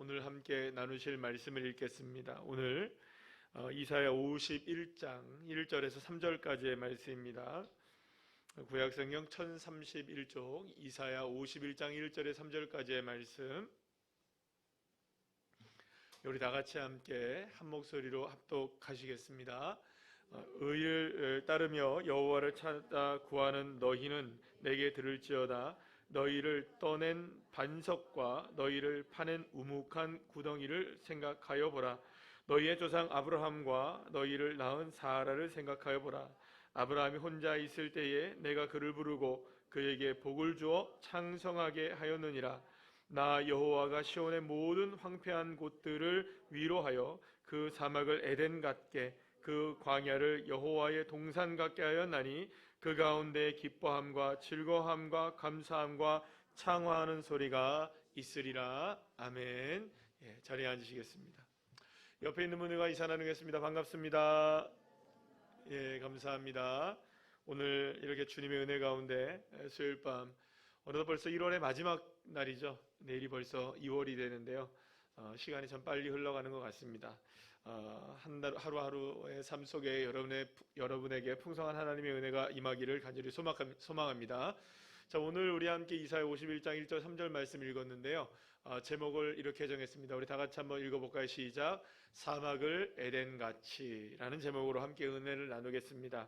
오늘 함께 나누실 말씀을 읽겠습니다. 오늘 이사야 51장 1절에서 3절까지의 말씀입니다. 구약성경 1031쪽 이사야 51장 1절에서 3절까지의 말씀, 우리 다같이 함께 한 목소리로 합독하시겠습니다. 의를 따르며 여호와를 찾아 구하는 너희는 내게 들을지어다. 너희를 떠낸 반석과 너희를 파낸 우묵한 구덩이를 생각하여 보라. 너희의 조상 아브라함과 너희를 낳은 사라를 생각하여 보라. 아브라함이 혼자 있을 때에 내가 그를 부르고 그에게 복을 주어 창성하게 하였느니라. 나 여호와가 시온의 모든 황폐한 곳들을 위로하여 그 사막을 에덴 같게 그 광야를 여호와의 동산 같게 하였나니 그 가운데 기뻐함과 즐거함과 감사함과 창화하는 소리가 있으리라. 아멘. 자리에 앉으시겠습니다. 옆에 있는 분들과 인사 나누겠습니다. 반갑습니다. 감사합니다. 오늘 이렇게 주님의 은혜 가운데 수요일 밤, 어느덧 벌써 1월의 마지막 날이죠. 내일이 벌써 2월이 되는데요. 시간이 참 빨리 흘러가는 것 같습니다. 하루하루의 삶 속에 여러분에게 풍성한 하나님의 은혜가 임하기를 간절히 소망합니다. 자, 오늘 우리 함께 이사야 51장 1절 3절 말씀 읽었는데요. 제목을 이렇게 정했습니다. 우리 다 같이 한번 읽어볼까요? 시작. 사막을 에덴같이 라는 제목으로 함께 은혜를 나누겠습니다.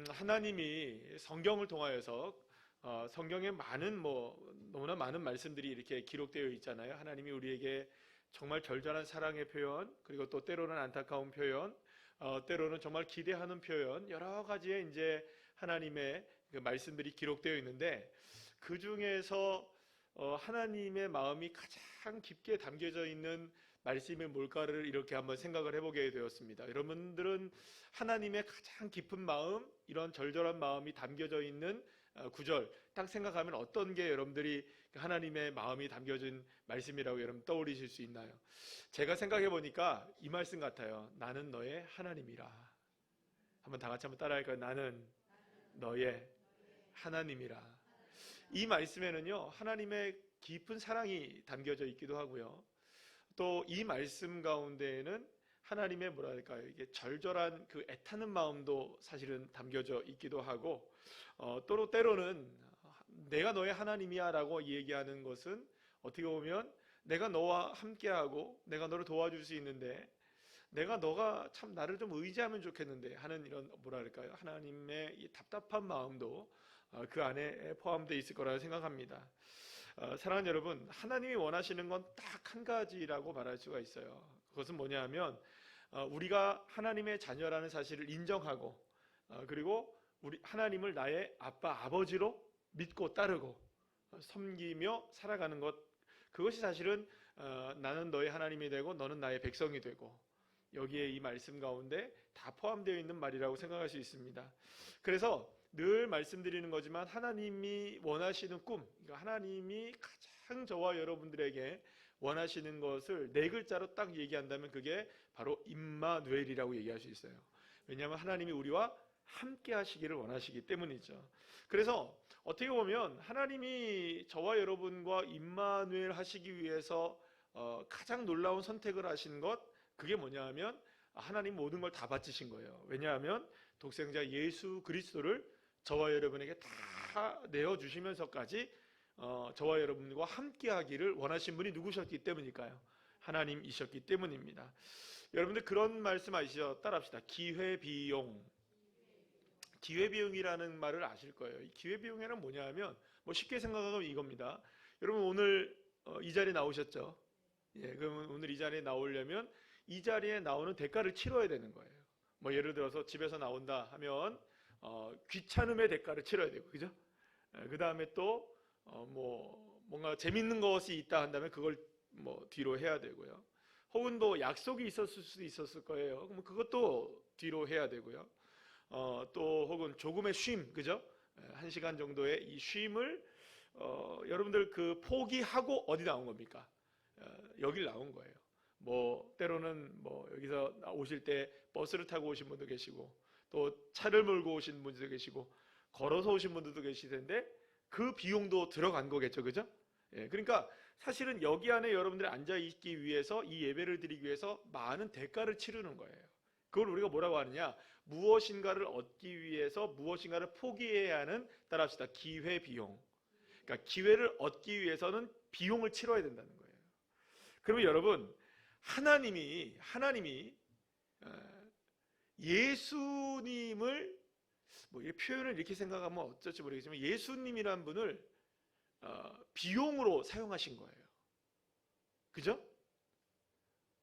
하나님이 성경을 통하여서 성경에 너무나 많은 말씀들이 이렇게 기록되어 있잖아요. 하나님이 우리에게 정말 절절한 사랑의 표현, 그리고 또 때로는 안타까운 표현, 때로는 정말 기대하는 표현, 여러 가지의 이제 하나님의 그 말씀들이 기록되어 있는데, 그 중에서 하나님의 마음이 가장 깊게 담겨져 있는 말씀이 뭘까를 이렇게 한번 생각을 해보게 되었습니다. 여러분들은 하나님의 가장 깊은 마음, 이런 절절한 마음이 담겨져 있는 구절 딱 생각하면 어떤 게 여러분들이 하나님의 마음이 담겨진 말씀이라고 여러분 떠올리실 수 있나요? 제가 생각해 보니까 이 말씀 같아요. 나는 너의 하나님이라. 한번 다 같이 한번 따라할까요? 나는 너의 하나님이라. 이 말씀에는요, 하나님의 깊은 사랑이 담겨져 있기도 하고요, 또 이 말씀 가운데에는 하나님의 이게 절절한 그 애타는 마음도 사실은 담겨져 있기도 하고, 또 때로는 내가 너의 하나님이야 라고 얘기하는 것은 어떻게 보면 내가 너와 함께하고 내가 너를 도와줄 수 있는데, 너가 참 나를 좀 의지하면 좋겠는데 하는 이런 하나님의 이 답답한 마음도 그 안에 포함되어 있을 거라 생각합니다. 사랑하는 여러분, 하나님이 원하시는 건 딱 한 가지라고 말할 수가 있어요. 그것은 뭐냐 하면 우리가 하나님의 자녀라는 사실을 인정하고, 그리고 우리 하나님을 나의 아빠, 아버지로 믿고 따르고 섬기며 살아가는 것, 그것이 사실은 나는 너의 하나님이 되고 너는 나의 백성이 되고, 여기에 이 말씀 가운데 다 포함되어 있는 말이라고 생각할 수 있습니다. 그래서 늘 말씀드리는 거지만 하나님이 원하시는 꿈, 그러니까 하나님이 가장 저와 여러분들에게 원하시는 것을 네 글자로 딱 얘기한다면 그게 바로 임마누엘이라고 얘기할 수 있어요. 왜냐하면 하나님이 우리와 함께 하시기를 원하시기 때문이죠. 그래서 어떻게 보면 하나님이 저와 여러분과 임마누엘 하시기 위해서 가장 놀라운 선택을 하신 것, 그게 뭐냐 하면 하나님 모든 걸 다 바치신 거예요. 왜냐하면 독생자 예수 그리스도를 저와 여러분에게 다 내어주시면서까지 저와 여러분과 함께 하기를 원하신 분이 누구셨기 때문일까요? 하나님이셨기 때문입니다. 여러분들 그런 말씀 아시죠? 따라합시다. 기회비용. 기회비용이라는 말을 아실 거예요. 이 기회비용이란 뭐냐 하면 쉽게 생각하면 이겁니다. 여러분 오늘 이 자리에 나오셨죠? 그러면 오늘 이 자리에 나오려면 이 자리에 나오는 대가를 치러야 되는 거예요. 예를 들어서 집에서 나온다 하면 귀찮음의 대가를 치러야 되고, 그죠? 그 다음에 또 뭔가 재밌는 것이 있다 한다면 그걸 뒤로 해야 되고요. 혹은 또 약속이 있었을 수도 있었을 거예요. 그럼 그것도 뒤로 해야 되고요. 또 혹은 조금의 쉼, 그죠? 1시간 정도의 이 쉼을 여러분들 그 포기하고 어디 나온 겁니까? 여길 나온 거예요. 때로는 여기서 오실 때 버스를 타고 오신 분도 계시고, 또 차를 몰고 오신 분들도 계시고, 걸어서 오신 분들도 계실 텐데 그 비용도 들어간 거겠죠, 그죠? 그러니까 사실은 여기 안에 여러분들이 앉아 있기 위해서, 이 예배를 드리기 위해서 많은 대가를 치르는 거예요. 그걸 우리가 뭐라고 하느냐? 무엇인가를 얻기 위해서 무엇인가를 포기해야 하는, 따라합시다, 기회 비용. 그러니까 기회를 얻기 위해서는 비용을 치러야 된다는 거예요. 그러면 여러분, 하나님이 예수님을, 뭐 이 표현을 이렇게 생각하면 어쩔지 모르겠지만, 예수님이란 분을 비용으로 사용하신 거예요. 그죠?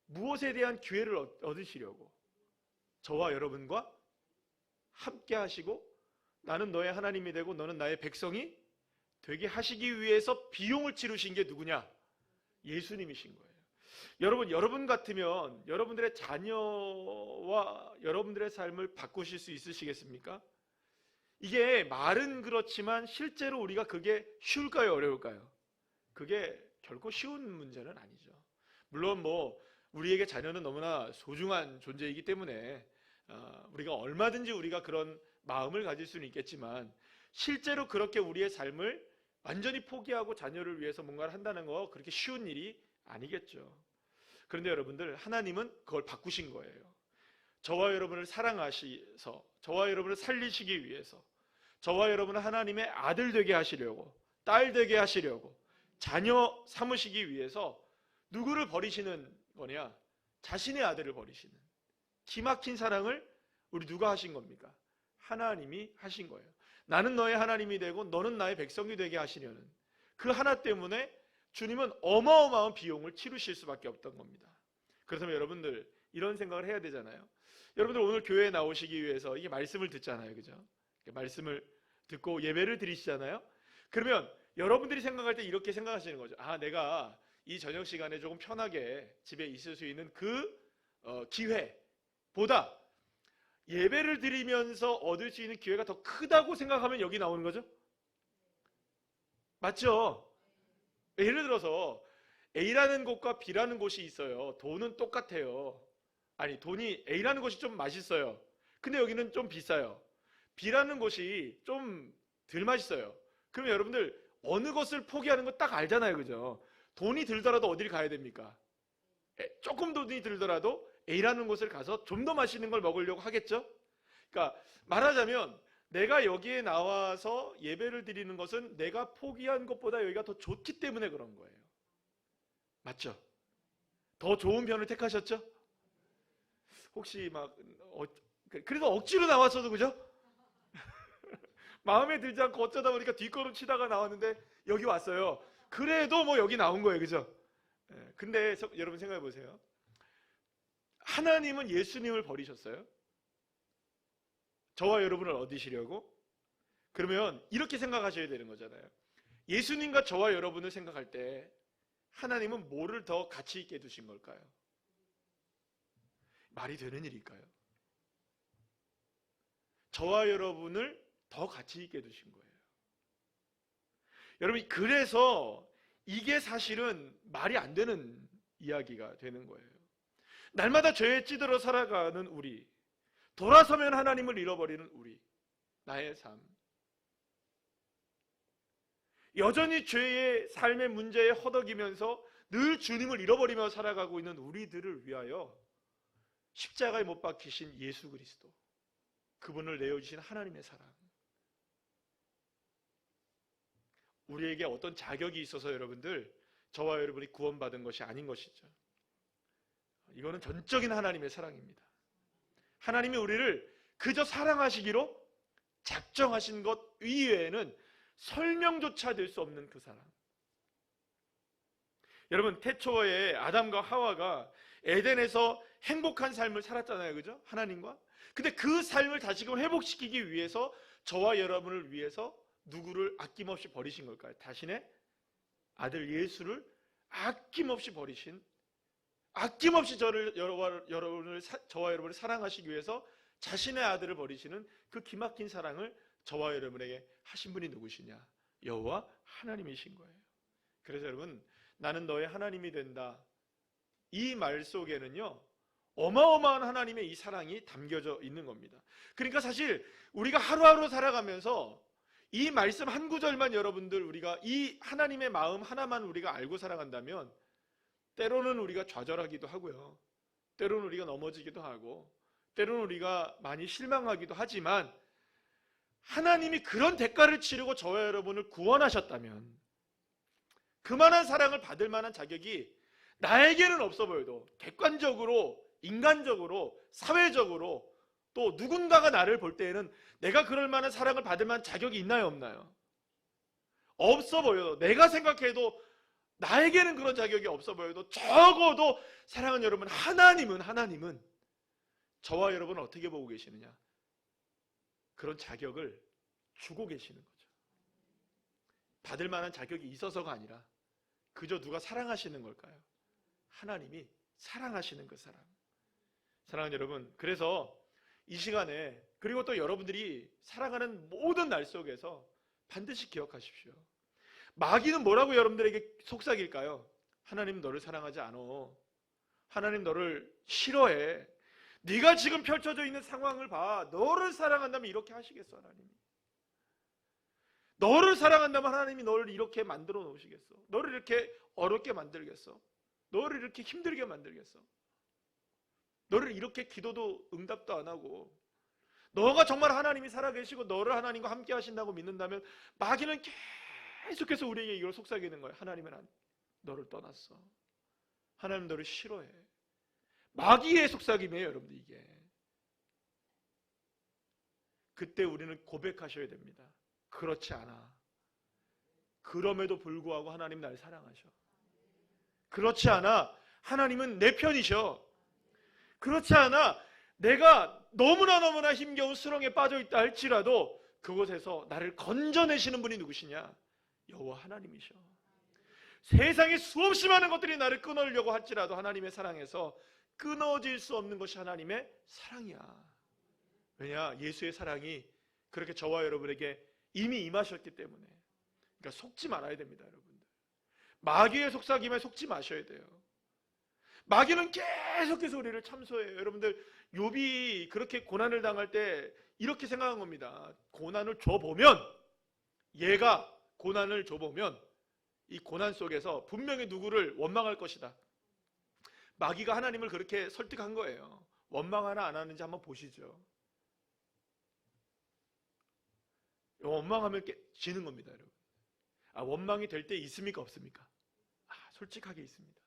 무엇에 대한 기회를 얻으시려고? 저와 여러분과 함께 하시고, 나는 너의 하나님이 되고 너는 나의 백성이 되게 하시기 위해서 비용을 치르신 게 누구냐? 예수님이신 거예요. 여러분 같으면 여러분들의 자녀와 여러분들의 삶을 바꾸실 수 있으시겠습니까? 이게 말은 그렇지만 실제로 우리가 그게 쉬울까요, 어려울까요? 그게 결코 쉬운 문제는 아니죠. 물론 뭐 우리에게 자녀는 너무나 소중한 존재이기 때문에 우리가 얼마든지 우리가 그런 마음을 가질 수는 있겠지만, 실제로 그렇게 우리의 삶을 완전히 포기하고 자녀를 위해서 뭔가를 한다는 거, 그렇게 쉬운 일이 아니겠죠. 그런데 여러분들, 하나님은 그걸 바꾸신 거예요. 저와 여러분을 사랑하셔서, 저와 여러분을 살리시기 위해서, 저와 여러분을 하나님의 아들 되게 하시려고, 딸 되게 하시려고, 자녀 삼으시기 위해서 누구를 버리시는 거냐? 자신의 아들을 버리시는 기막힌 사랑을 우리 누가 하신 겁니까? 하나님이 하신 거예요. 나는 너의 하나님이 되고 너는 나의 백성이 되게 하시려는 그 하나 때문에 주님은 어마어마한 비용을 치르실 수밖에 없던 겁니다. 그렇다면 여러분들, 이런 생각을 해야 되잖아요. 여러분들 오늘 교회에 나오시기 위해서 이게 말씀을 듣잖아요, 그죠? 말씀을 듣고 예배를 드리시잖아요. 그러면 여러분들이 생각할 때 이렇게 생각하시는 거죠. 아, 내가 이 저녁 시간에 조금 편하게 집에 있을 수 있는 그 기회보다 예배를 드리면서 얻을 수 있는 기회가 더 크다고 생각하면 여기 나오는 거죠? 맞죠? 예를 들어서 A라는 곳과 B라는 곳이 있어요. 돈은 똑같아요. 아니, 돈이 A라는 곳이 좀 맛있어요. 근데 여기는 좀 비싸요. B라는 곳이 좀 덜 맛있어요. 그러면 여러분들 어느 것을 포기하는 거 딱 알잖아요, 그죠? 돈이 들더라도 어디를 가야 됩니까? 조금 돈이 들더라도 A라는 곳을 가서 좀 더 맛있는 걸 먹으려고 하겠죠? 그러니까 말하자면 내가 여기에 나와서 예배를 드리는 것은 내가 포기한 것보다 여기가 더 좋기 때문에 그런 거예요. 맞죠? 더 좋은 편을 택하셨죠? 혹시 막 그래서 억지로 나왔어도, 그죠? 마음에 들지 않고 어쩌다 보니까 뒷걸음 치다가 나왔는데 여기 왔어요. 그래도 뭐 여기 나온 거예요, 그죠? 근데 여러분 생각해 보세요. 하나님은 예수님을 버리셨어요. 저와 여러분을 얻으시려고. 그러면 이렇게 생각하셔야 되는 거잖아요. 예수님과 저와 여러분을 생각할 때 하나님은 뭐를 더 가치 있게 두신 걸까요? 말이 되는 일일까요? 저와 여러분을 더 가치 있게 두신 거예요. 여러분, 그래서 이게 사실은 말이 안 되는 이야기가 되는 거예요. 날마다 죄에 찌들어 살아가는 우리, 돌아서면 하나님을 잃어버리는 우리, 나의 삶, 여전히 죄의 삶의 문제에 허덕이면서 늘 주님을 잃어버리며 살아가고 있는 우리들을 위하여 십자가에 못 박히신 예수 그리스도, 그분을 내어주신 하나님의 사랑, 우리에게 어떤 자격이 있어서 여러분들, 저와 여러분이 구원받은 것이 아닌 것이죠. 이거는 전적인 하나님의 사랑입니다. 하나님이 우리를 그저 사랑하시기로 작정하신 것 이외에는 설명조차 될 수 없는 그 사랑. 여러분, 태초에 아담과 하와가 에덴에서 행복한 삶을 살았잖아요, 그죠? 하나님과. 근데 그 삶을 다시금 회복시키기 위해서 저와 여러분을 위해서 누구를 아낌없이 버리신 걸까요? 자신의 아들 예수를 아낌없이 버리신, 아낌없이 저와 여러분을 사랑하시기 위해서 자신의 아들을 버리시는 그 기막힌 사랑을 저와 여러분에게 하신 분이 누구시냐? 여호와 하나님이신 거예요. 그래서 여러분, 나는 너의 하나님이 된다, 이 말 속에는요 어마어마한 하나님의 이 사랑이 담겨져 있는 겁니다. 그러니까 사실 우리가 하루하루 살아가면서 이 말씀 한 구절만 여러분들 우리가 이 하나님의 마음 하나만 우리가 알고 살아간다면 때로는 우리가 좌절하기도 하고요. 때로는 우리가 넘어지기도 하고 때로는 우리가 많이 실망하기도 하지만 하나님이 그런 대가를 치르고 저와 여러분을 구원하셨다면 그만한 사랑을 받을 만한 자격이 나에게는 없어 보여도 객관적으로, 인간적으로, 사회적으로 또 누군가가 나를 볼 때에는 내가 그럴 만한 사랑을 받을 만한 자격이 있나요, 없나요? 없어 보여도, 내가 생각해도 나에게는 그런 자격이 없어 보여도 적어도 사랑하는 여러분, 하나님은 저와 여러분을 어떻게 보고 계시느냐? 그런 자격을 주고 계시는 거죠. 받을 만한 자격이 있어서가 아니라 그저 누가 사랑하시는 걸까요? 하나님이 사랑하시는 그 사람. 사랑하는 여러분, 그래서 이 시간에 그리고 또 여러분들이 살아가는 모든 날 속에서 반드시 기억하십시오. 마귀는 뭐라고 여러분들에게 속삭일까요? 하나님 너를 사랑하지 않아. 하나님 너를 싫어해. 네가 지금 펼쳐져 있는 상황을 봐. 너를 사랑한다면 이렇게 하시겠어, 하나님이? 너를 사랑한다면 하나님이 너를 이렇게 만들어 놓으시겠어? 너를 이렇게 어렵게 만들겠어? 너를 이렇게 힘들게 만들겠어? 너를 이렇게 기도도 응답도 안 하고 너가 정말 하나님이 살아계시고 너를 하나님과 함께 하신다고 믿는다면 마귀는 계속해서 우리에게 이걸 속삭이는 거예요. 하나님은 너를 떠났어. 하나님 너를 싫어해. 마귀의 속삭임이에요, 여러분들. 이게 그때 우리는 고백하셔야 됩니다. 그렇지 않아. 그럼에도 불구하고 하나님 날 사랑하셔. 그렇지 않아. 하나님은 내 편이셔. 그렇지 않아. 내가 너무나 힘겨운 수렁에 빠져 있다 할지라도 그곳에서 나를 건져내시는 분이 누구시냐? 여호와 하나님이셔. 세상에 수없이 많은 것들이 나를 끊으려고 할지라도 하나님의 사랑에서 끊어질 수 없는 것이 하나님의 사랑이야. 왜냐? 예수의 사랑이 그렇게 저와 여러분에게 이미 임하셨기 때문에. 그러니까 속지 말아야 됩니다, 여러분들. 마귀의 속삭임에 속지 마셔야 돼요. 마귀는 계속해서 우리를 참소해요. 여러분들, 욥이 그렇게 고난을 당할 때 이렇게 생각한 겁니다. 고난을 줘보면, 얘가 고난을 줘보면 이 고난 속에서 분명히 누구를 원망할 것이다. 마귀가 하나님을 그렇게 설득한 거예요. 원망하나 안 하는지 한번 보시죠. 원망하면 지는 겁니다, 여러분. 원망이 될 때 있습니까, 없습니까? 솔직하게 있습니다.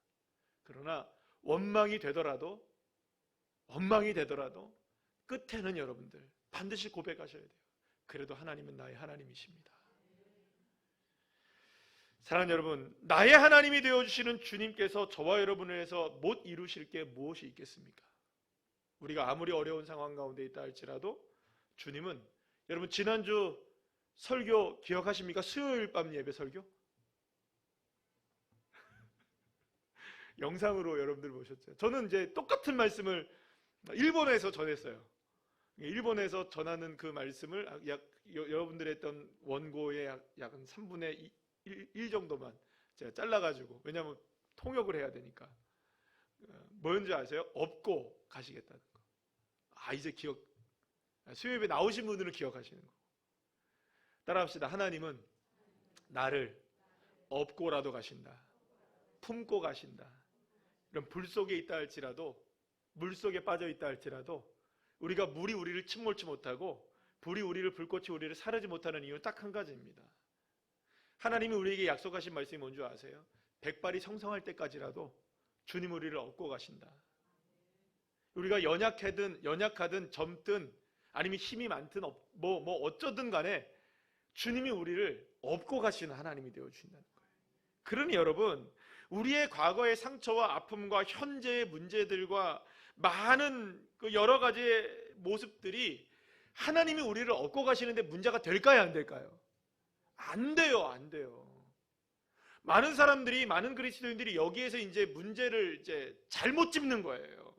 그러나 원망이 되더라도 끝에는 여러분들 반드시 고백하셔야 돼요. 그래도 하나님은 나의 하나님이십니다. 사랑하는 여러분, 나의 하나님이 되어주시는 주님께서 저와 여러분을 위해서 못 이루실 게 무엇이 있겠습니까? 우리가 아무리 어려운 상황 가운데 있다 할지라도 주님은, 여러분 지난주 설교 기억하십니까? 수요일 밤 예배 설교? 영상으로 여러분들 보셨죠? 저는 이제 똑같은 말씀을 일본에서 전했어요. 일본에서 전하는 그 말씀을 여러분들이 했던 원고의 약 3분의 1 정도만 제가 잘라가지고, 왜냐하면 통역을 해야 되니까. 뭐였는지 아세요? 업고 가시겠다는 거. 이제 수요일에 나오신 분들은 기억하시는 거. 따라합시다. 하나님은 나를 업고라도 가신다. 품고 가신다. 이런 불 속에 있다 할지라도, 물 속에 빠져 있다 할지라도, 우리가 물이 우리를 침몰치 못하고 불이 우리를, 불꽃이 우리를 사르지 못하는 이유는 딱 한 가지입니다. 하나님이 우리에게 약속하신 말씀이 뭔지 아세요? 백발이 성성할 때까지라도 주님 우리를 업고 가신다. 우리가 연약하든 젊든 아니면 힘이 많든 어쩌든 간에 주님이 우리를 업고 가시는 하나님이 되어주신다는 거예요. 그러니 여러분, 우리의 과거의 상처와 아픔과 현재의 문제들과 많은 그 여러 가지의 모습들이 하나님이 우리를 업고 가시는데 문제가 될까요, 안 될까요? 안 돼요, 안 돼요. 많은 사람들이, 많은 그리스도인들이 여기에서 이제 문제를 이제 잘못 짚는 거예요.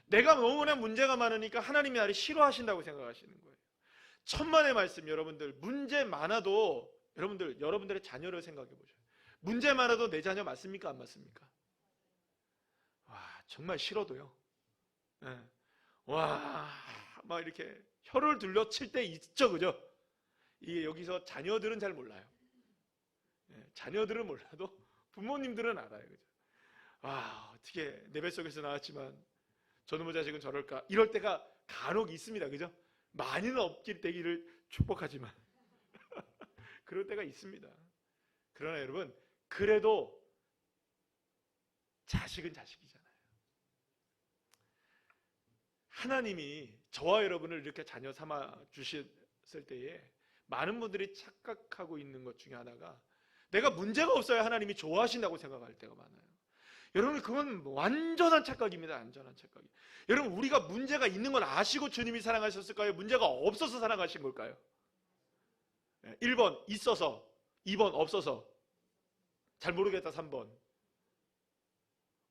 내가 너무나 문제가 많으니까 하나님이 나를 싫어하신다고 생각하시는 거예요. 천만의 말씀, 여러분들, 문제 많아도 여러분들의 자녀를 생각해 보셔요. 문제 많아도 내 자녀 맞습니까, 안 맞습니까? 정말 싫어도요. 막 이렇게 혀를 둘러 칠 때 있죠, 그죠? 이게 여기서 자녀들은 잘 몰라요. 자녀들은 몰라도 부모님들은 알아요. 그죠? 어떻게 내 뱃속에서 나왔지만 저놈의 자식은 저럴까? 이럴 때가 간혹 있습니다. 그죠? 많이는 없길 되기를 축복하지만 그럴 때가 있습니다. 그러나 여러분, 그래도 자식은 자식이잖아요. 하나님이 저와 여러분을 이렇게 자녀 삼아 주셨을 때에 많은 분들이 착각하고 있는 것 중에 하나가, 내가 문제가 없어야 하나님이 좋아하신다고 생각할 때가 많아요. 여러분, 그건 완전한 착각입니다. 완전한 착각이. 여러분, 우리가 문제가 있는 걸 아시고 주님이 사랑하셨을까요? 문제가 없어서 사랑하신 걸까요? 1번 있어서, 2번 없어서, 잘 모르겠다 3번.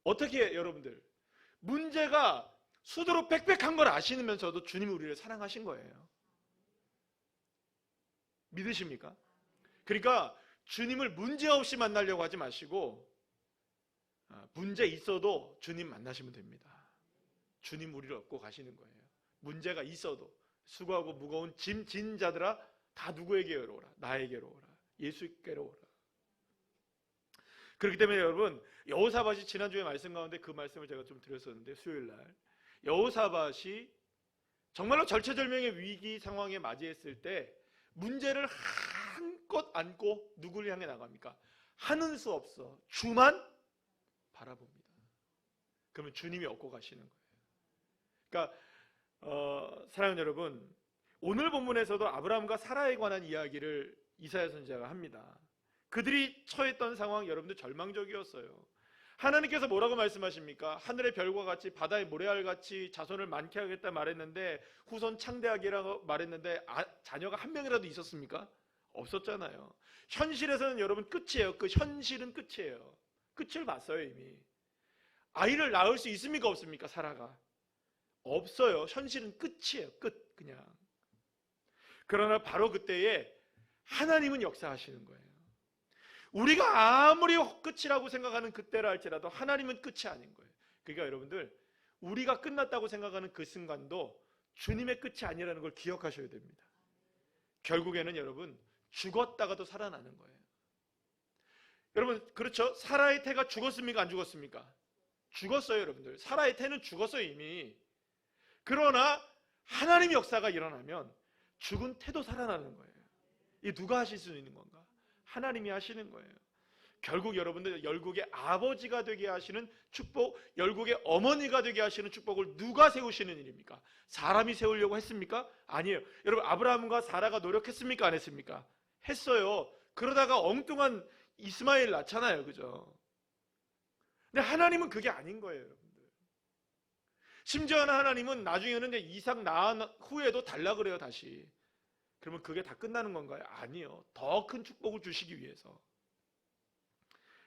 어떻게 여러분들, 문제가 수두룩 빽빽한 걸 아시면서도 주님이 우리를 사랑하신 거예요. 믿으십니까? 그러니까 주님을 문제없이 만나려고 하지 마시고 문제 있어도 주님 만나시면 됩니다. 주님 우리를 업고 가시는 거예요. 문제가 있어도 수고하고 무거운 짐 진 자들아 다 누구에게로 오라? 나에게로 오라. 예수께로 오라. 그렇기 때문에 여러분, 여호사밧이 지난주에 말씀 가운데 그 말씀을 제가 좀 드렸었는데, 수요일날 여호사밧이 정말로 절체절명의 위기 상황에 맞이했을 때 문제를 한껏 안고 누구를 향해 나갑니까? 하는 수 없어 주만 바라봅니다. 그러면 주님이 업고 가시는 거예요. 그러니까 사랑하는 여러분, 오늘 본문에서도 아브라함과 사라에 관한 이야기를 이사야 선지자가 합니다. 그들이 처했던 상황, 여러분들 절망적이었어요. 하나님께서 뭐라고 말씀하십니까? 하늘의 별과 같이 바다의 모래알같이 자손을 많게 하겠다 말했는데, 후손 창대하기라고 말했는데 자녀가 한 명이라도 있었습니까? 없었잖아요. 현실에서는 여러분 끝이에요. 그 현실은 끝이에요. 끝을 봤어요. 이미. 아이를 낳을 수 있습니까? 없습니까? 사라가 없어요. 현실은 끝이에요. 끝. 그냥. 그러나 바로 그때에 하나님은 역사하시는 거예요. 우리가 아무리 끝이라고 생각하는 그때라 할지라도 하나님은 끝이 아닌 거예요. 그러니까 여러분들, 우리가 끝났다고 생각하는 그 순간도 주님의 끝이 아니라는 걸 기억하셔야 됩니다. 결국에는 여러분, 죽었다가도 살아나는 거예요. 여러분, 그렇죠? 사라의 태가 죽었습니까? 안 죽었습니까? 죽었어요. 여러분들, 사라의 태는 죽었어요 이미. 그러나 하나님의 역사가 일어나면 죽은 태도 살아나는 거예요. 이게 누가 하실 수 있는 건가? 하나님이 하시는 거예요. 결국 여러분들, 열국의 아버지가 되게 하시는 축복, 열국의 어머니가 되게 하시는 축복을 누가 세우시는 일입니까? 사람이 세우려고 했습니까? 아니에요. 여러분, 아브라함과 사라가 노력했습니까? 안 했습니까? 했어요. 그러다가 엉뚱한 이스마엘 낳잖아요. 그죠? 근데 하나님은 그게 아닌 거예요. 여러분들. 심지어는 하나님은 나중에는 이삭 낳은 후에도 달라 그래요. 다시. 그러면 그게 다 끝나는 건가요? 아니요. 더 큰 축복을 주시기 위해서.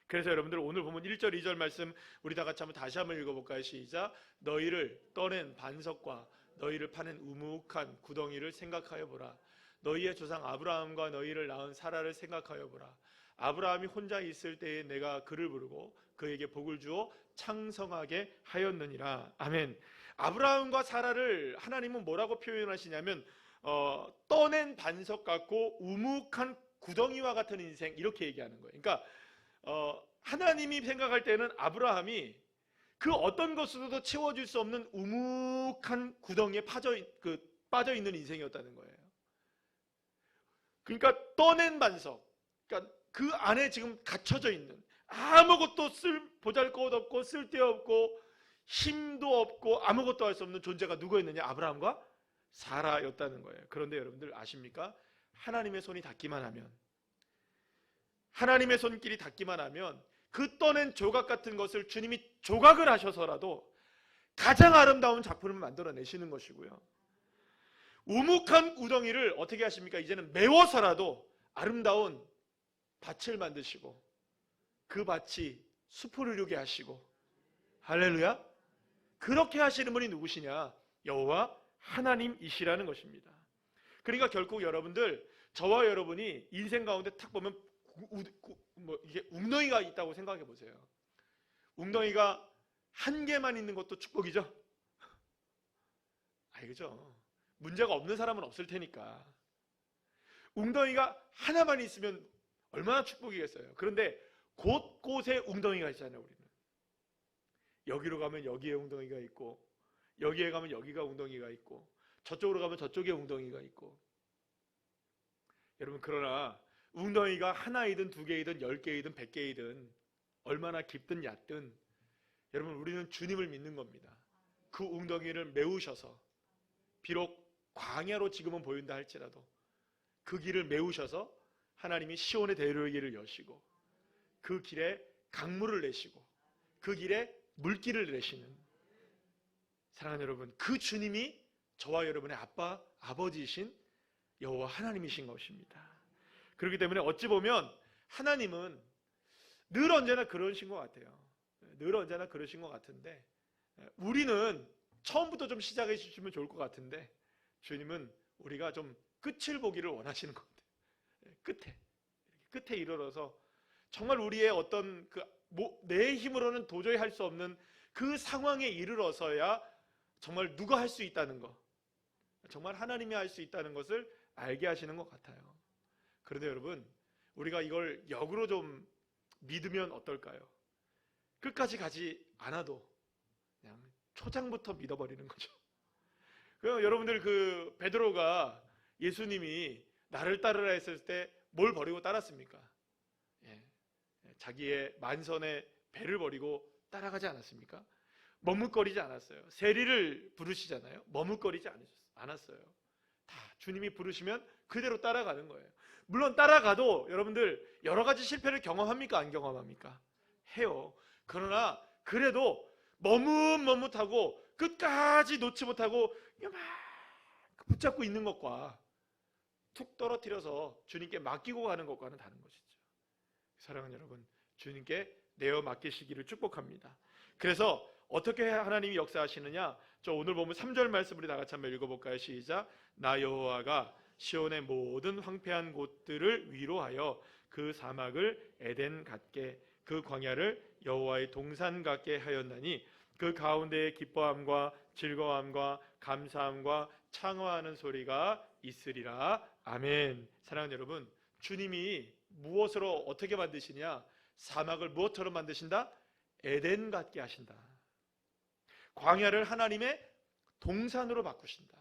그래서 여러분들, 오늘 보면 1절 2절 말씀 우리 다 같이 다시 한번 읽어볼까요? 시작. 너희를 떠낸 반석과 너희를 파낸 우묵한 구덩이를 생각하여 보라. 너희의 조상 아브라함과 너희를 낳은 사라를 생각하여 보라. 아브라함이 혼자 있을 때에 내가 그를 부르고 그에게 복을 주어 창성하게 하였느니라. 아멘. 아브라함과 사라를 하나님은 뭐라고 표현하시냐면 떠낸 반석 같고 우묵한 구덩이와 같은 인생, 이렇게 얘기하는 거예요. 그러니까 하나님이 생각할 때는 아브라함이 그 어떤 것으로도 채워질 수 없는 우묵한 구덩이에 빠져 있는 인생이었다는 거예요. 그러니까 떠낸 반석, 그러니까 그 안에 지금 갇혀져 있는, 아무것도 보잘것없고 쓸데없고 힘도 없고 아무것도 할 수 없는 존재가 누구였느냐? 아브라함과 사라였다는 거예요. 그런데 여러분들 아십니까? 하나님의 손이 닿기만 하면, 하나님의 손길이 닿기만 하면 그 떠낸 조각 같은 것을 주님이 조각을 하셔서라도 가장 아름다운 작품을 만들어내시는 것이고요. 우묵한 구덩이를 어떻게 하십니까? 이제는 메워서라도 아름다운 밭을 만드시고 그 밭이 숲을 이루게 하시고, 할렐루야. 그렇게 하시는 분이 누구시냐? 여호와 하나님이시라는 것입니다. 그러니까 결국 여러분들, 저와 여러분이 인생 가운데 탁 보면 이게 웅덩이가 있다고 생각해 보세요. 웅덩이가 한 개만 있는 것도 축복이죠. 그죠? 문제가 없는 사람은 없을 테니까. 웅덩이가 하나만 있으면 얼마나 축복이겠어요. 그런데 곳곳에 웅덩이가 있잖아요. 우리는 여기로 가면 여기에 웅덩이가 있고, 여기에 가면 여기가 웅덩이가 있고, 저쪽으로 가면 저쪽에 웅덩이가 있고. 여러분, 그러나 웅덩이가 하나이든 두 개이든 10개이든 100개이든 얼마나 깊든 얕든 여러분, 우리는 주님을 믿는 겁니다. 그 웅덩이를 메우셔서, 비록 광야로 지금은 보인다 할지라도 그 길을 메우셔서 하나님이 시온의 대로의 길을 여시고, 그 길에 강물을 내시고, 그 길에 물길을 내시는, 사랑하는 여러분, 그 주님이 저와 여러분의 아빠, 아버지이신 여호와 하나님이신 것입니다. 그렇기 때문에 어찌 보면 하나님은 늘 언제나 그러신 것 같아요. 늘 언제나 그러신 것 같은데, 우리는 처음부터 좀 시작해 주시면 좋을 것 같은데, 주님은 우리가 좀 끝을 보기를 원하시는 것 같아요. 끝에 이르러서 정말 우리의 어떤 내 힘으로는 도저히 할 수 없는 그 상황에 이르러서야 정말 누가 할 수 있다는 것, 정말 하나님이 할 수 있다는 것을 알게 하시는 것 같아요. 그런데 여러분, 우리가 이걸 역으로 좀 믿으면 어떨까요? 끝까지 가지 않아도 그냥 초장부터 믿어버리는 거죠. 여러분들, 그 베드로가 예수님이 나를 따르라 했을 때 뭘 버리고 따랐습니까? 자기의 만선의 배를 버리고 따라가지 않았습니까? 머뭇거리지 않았어요. 세리를 부르시잖아요. 머뭇거리지 않았어요. 다 주님이 부르시면 그대로 따라가는 거예요. 물론 따라가도 여러분들 여러 가지 실패를 경험합니까? 안 경험합니까? 해요. 그러나 그래도 머뭇머뭇하고 끝까지 놓지 못하고 막 붙잡고 있는 것과 툭 떨어뜨려서 주님께 맡기고 가는 것과는 다른 것이죠. 사랑하는 여러분, 주님께 내어 맡기시기를 축복합니다. 그래서 어떻게 하나님이 역사하시느냐? 저 오늘 보면 3절 말씀 우리 다 같이 한번 읽어볼까요? 시작. 나 여호와가 시온의 모든 황폐한 곳들을 위로하여 그 사막을 에덴 같게, 그 광야를 여호와의 동산 같게 하였나니 그 가운데에 기뻐함과 즐거움과 감사함과 창화하는 소리가 있으리라. 아멘. 사랑하는 여러분, 주님이 무엇으로 어떻게 만드시냐? 사막을 무엇처럼 만드신다? 에덴 같게 하신다. 광야를 하나님의 동산으로 바꾸신다.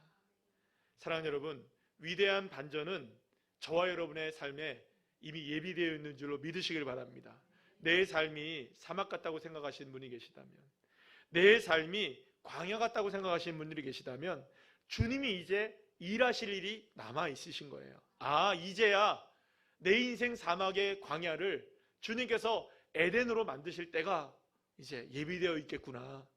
사랑하는 여러분, 위대한 반전은 저와 여러분의 삶에 이미 예비되어 있는 줄로 믿으시길 바랍니다. 내 삶이 사막 같다고 생각하시는 분이 계시다면, 내 삶이 광야 같다고 생각하시는 분들이 계시다면 주님이 이제 일하실 일이 남아 있으신 거예요. 아, 이제야 내 인생 사막의 광야를 주님께서 에덴으로 만드실 때가 이제 예비되어 있겠구나.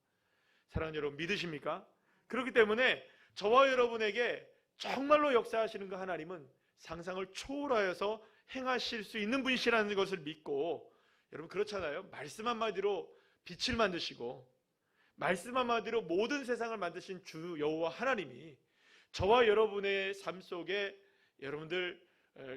사랑하는 여러분, 믿으십니까? 그렇기 때문에 저와 여러분에게 정말로 역사하시는 그 하나님은 상상을 초월하여서 행하실 수 있는 분이시라는 것을 믿고, 여러분 그렇잖아요. 말씀 한마디로 빛을 만드시고 말씀 한마디로 모든 세상을 만드신 주 여호와 하나님이 저와 여러분의 삶 속에 여러분들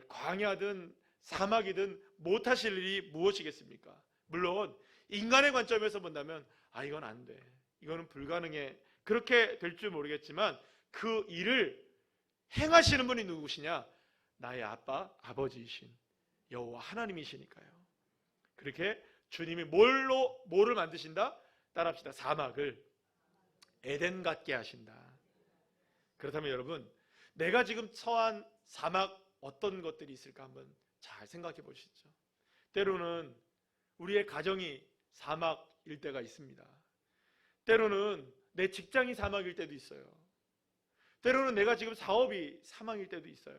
광야든 사막이든 못하실 일이 무엇이겠습니까? 물론 인간의 관점에서 본다면 이건 안 돼, 이거는 불가능해, 그렇게 될 줄 모르겠지만 그 일을 행하시는 분이 누구시냐? 나의 아빠, 아버지이신 여호와 하나님이시니까요. 그렇게 주님이 뭐를 만드신다? 따라합시다. 사막을 에덴 같게 하신다. 그렇다면 여러분, 내가 지금 처한 사막 어떤 것들이 있을까 한번 잘 생각해 보시죠. 때로는 우리의 가정이 사막일 때가 있습니다. 때로는 내 직장이 사막일 때도 있어요. 때로는 내가 지금 사업이 사막일 때도 있어요.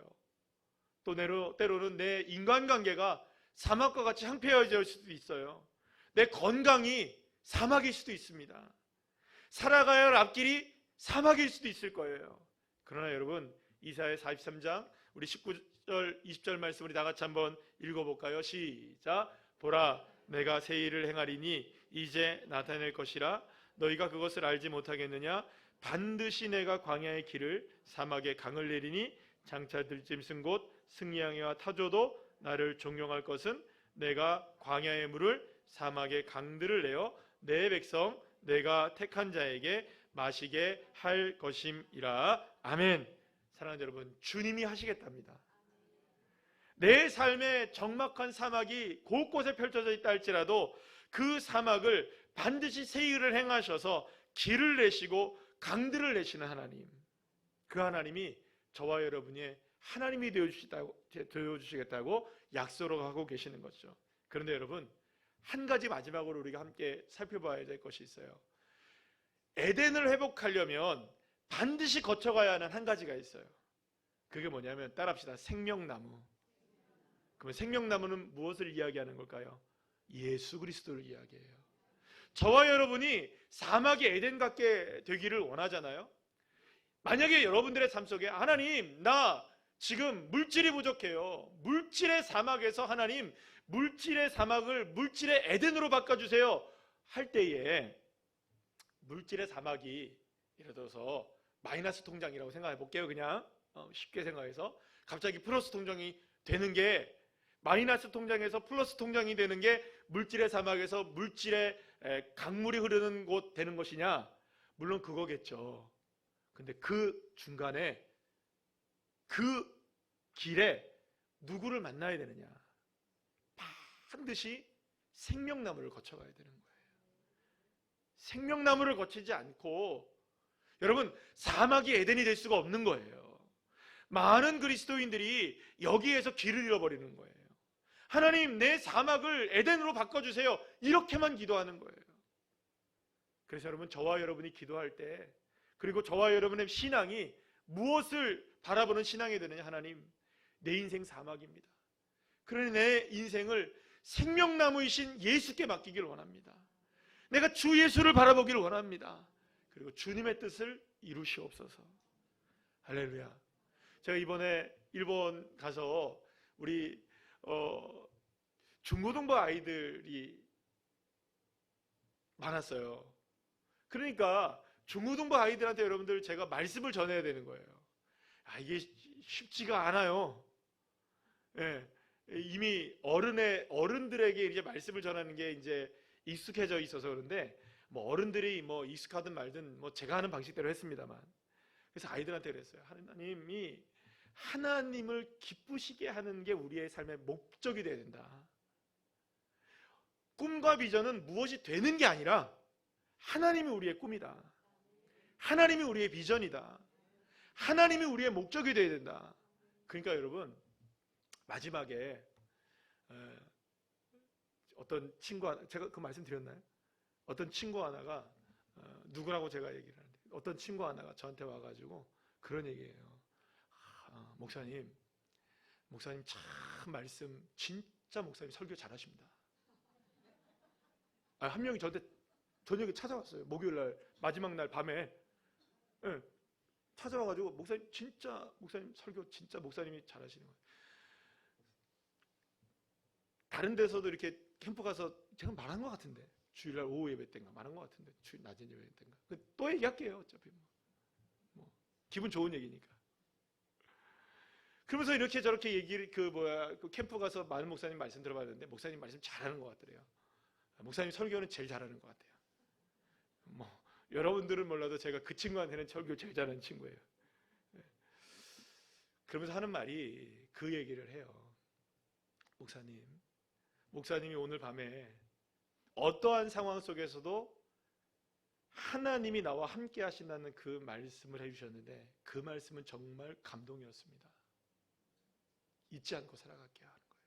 또 때로는 내 인간관계가 사막과 같이 황폐해질 수도 있어요. 내 건강이 사막일 수도 있습니다. 살아가야 할 앞길이 사막일 수도 있을 거예요. 그러나 여러분, 이사야 43장 우리 19절 20절 말씀 우리 다 같이 한번 읽어볼까요? 시작. 보라, 내가 새 일을 행하리니 이제 나타낼 것이라. 너희가 그것을 알지 못하겠느냐? 반드시 내가 광야의 길을 사막에 강을 내리니 장차 들짐승 곧 승냥이와 타조도 나를 종용할 것은 내가 광야의 물을 사막의 강들을 내어 내 백성 내가 택한 자에게 마시게 할 것임이라. 아멘. 사랑하는 여러분, 주님이 하시겠답니다. 내 삶의 적막한 사막이 곳곳에 펼쳐져 있다 할지라도 그 사막을 반드시 세일을 행하셔서 길을 내시고 강들을 내시는 하나님, 그 하나님이 저와 여러분의 하나님이 되어주시겠다고 약속을 하고 계시는 거죠. 그런데 여러분, 한 가지 마지막으로 우리가 함께 살펴봐야 될 것이 있어요. 에덴을 회복하려면 반드시 거쳐가야 하는 한 가지가 있어요. 그게 뭐냐면, 따라합시다. 생명나무. 그러면 생명나무는 무엇을 이야기하는 걸까요? 예수 그리스도를 이야기해요. 저와 여러분이 사막이 에덴 같게 되기를 원하잖아요. 만약에 여러분들의 삶 속에 하나님, 나 지금 물질이 부족해요. 물질의 사막에서 하나님, 물질의 사막을 물질의 에덴으로 바꿔주세요 할 때에, 물질의 사막이 예를 들어서 마이너스 통장이라고 생각해 볼게요. 그냥 쉽게 생각해서 갑자기 플러스 통장이 되는 게, 마이너스 통장에서 플러스 통장이 되는 게 물질의 사막에서 물질의 강물이 흐르는 곳 되는 것이냐? 물론 그거겠죠. 근데 그 중간에, 그 길에 누구를 만나야 되느냐? 반드시 생명나무를 거쳐가야 되는 거예요. 생명나무를 거치지 않고 여러분, 사막이 에덴이 될 수가 없는 거예요. 많은 그리스도인들이 여기에서 길을 잃어버리는 거예요. 하나님, 내 사막을 에덴으로 바꿔주세요, 이렇게만 기도하는 거예요. 그래서 여러분, 저와 여러분이 기도할 때, 그리고 저와 여러분의 신앙이 무엇을 바라보는 신앙이 되느냐? 하나님, 내 인생 사막입니다. 그러니 내 인생을 생명나무이신 예수께 맡기기를 원합니다. 내가 주 예수를 바라보기를 원합니다. 그리고 주님의 뜻을 이루시옵소서. 할렐루야. 제가 이번에 일본 가서 우리 중고등부 아이들이 많았어요. 그러니까 중고등부 아이들한테 여러분들 제가 말씀을 전해야 되는 거예요. 이게 쉽지가 않아요. 예, 이미 어른들에게 이제 말씀을 전하는 게 이제 익숙해져 있어서 그런데, 뭐 어른들이 뭐 익숙하든 말든 뭐 제가 하는 방식대로 했습니다만, 그래서 아이들한테 그랬어요. 하나님이 하나님을 기쁘시게 하는 게 우리의 삶의 목적이 되어야 된다. 꿈과 비전은 무엇이 되는 게 아니라 하나님이 우리의 꿈이다. 하나님이 우리의 비전이다. 하나님이 우리의 목적이 되어야 된다. 그러니까 여러분, 마지막에 어떤 친구 하나, 제가 그 말씀 드렸나요? 어떤 친구 하나가, 누구라고 제가 얘기를 하는데, 어떤 친구 하나가 저한테 와가지고 그런 얘기예요. 목사님 참 말씀, 진짜 목사님 설교 잘하십니다. 한 명이 저한테 저녁에 찾아왔어요. 목요일날 마지막 날 밤에 찾아와가지고, 목사님 설교 진짜 목사님이 잘하시는 거예요. 다른 데서도 이렇게 캠프 가서 제가 말한 것 같은데, 주일날 오후 예배 때인가 말한 것 같은데, 주일 낮은 예배 때인가, 또 얘기할게요. 어차피 뭐 기분 좋은 얘기니까. 그러면서 이렇게 저렇게 얘기를, 그 캠프 가서 많은 목사님 말씀 들어봤는데, 목사님 말씀 잘하는 것 같더래요. 목사님 설교는 제일 잘하는 것 같아요. 뭐 여러분들은 몰라도 제가 그 친구한테는 설교 제일 잘하는 친구예요. 그러면서 하는 말이 그 얘기를 해요. 목사님이 오늘 밤에 어떠한 상황 속에서도 하나님이 나와 함께 하신다는 그 말씀을 해주셨는데, 그 말씀은 정말 감동이었습니다. 잊지 않고 살아갈게 하는 거예요.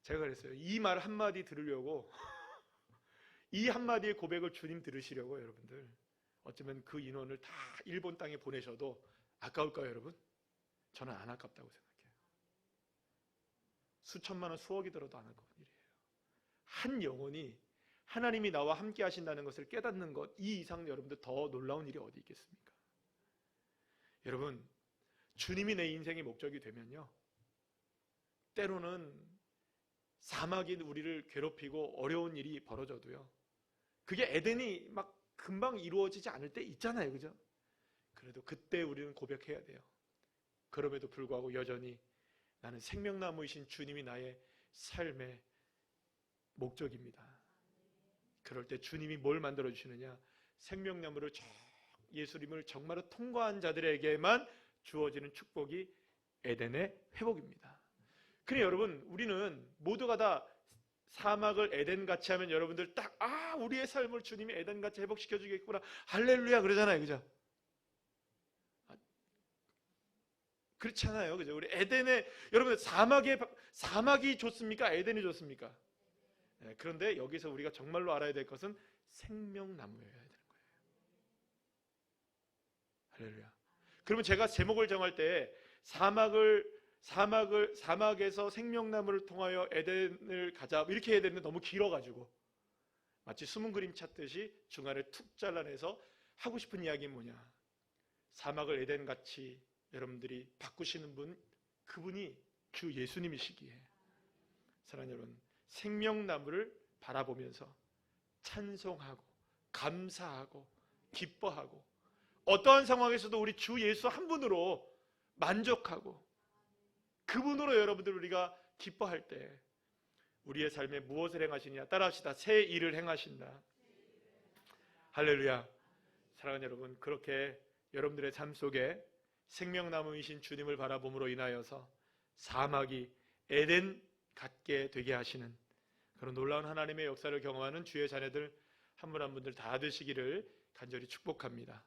제가 그랬어요. 이 말 한마디 들으려고 이 한마디의 고백을 주님 들으시려고 여러분들, 어쩌면 그 인원을 다 일본 땅에 보내셔도 아까울까요, 여러분? 저는 안 아깝다고 생각해요. 수천만 원, 수억이 들어도 안 아까운 일이에요. 한 영혼이 하나님이 나와 함께 하신다는 것을 깨닫는 것, 이 이상 여러분들 더 놀라운 일이 어디 있겠습니까? 여러분, 주님이 내 인생의 목적이 되면요, 때로는 사막이 우리를 괴롭히고 어려운 일이 벌어져도요, 그게 에덴이 막 금방 이루어지지 않을 때 있잖아요, 그죠? 그래도 그때 우리는 고백해야 돼요. 그럼에도 불구하고 여전히 나는 생명나무이신 주님이 나의 삶의 목적입니다. 그럴 때 주님이 뭘 만들어 주시느냐? 생명나무를 예수님을 정말로 통과한 자들에게만 주어지는 축복이 에덴의 회복입니다. 그래 여러분, 우리는 모두가 다 사막을 에덴같이 하면 여러분들 딱 우리의 삶을 주님이 에덴같이 회복시켜 주겠구나, 할렐루야 그러잖아요. 그죠? 그렇잖아요. 그죠? 우리 에덴에, 여러분들 사막이 좋습니까? 에덴이 좋습니까? 네, 그런데 여기서 우리가 정말로 알아야 될 것은 생명나무여야 되는 거예요. 할렐루야. 그러면 제가 제목을 정할 때 사막에서 생명나무를 통하여 에덴을 가자 이렇게 해야 되는데 너무 길어가지고 마치 숨은 그림 찾듯이 중간에 툭 잘라내서 하고 싶은 이야기는 뭐냐, 사막을 에덴같이 여러분들이 바꾸시는 분, 그분이 주 예수님이시기에 사랑하는 여러분, 생명나무를 바라보면서 찬송하고 감사하고 기뻐하고 어떠한 상황에서도 우리 주 예수 한 분으로 만족하고 그분으로 여러분들 우리가 기뻐할 때 우리의 삶에 무엇을 행하시냐, 따라합시다. 새 일을 행하신다. 할렐루야. 사랑하는 여러분, 그렇게 여러분들의 삶 속에 생명나무이신 주님을 바라봄으로 인하여서 사막이 에덴 같게 되게 하시는 그런 놀라운 하나님의 역사를 경험하는 주의 자녀들 한 분 한 분들 다 되시기를 간절히 축복합니다.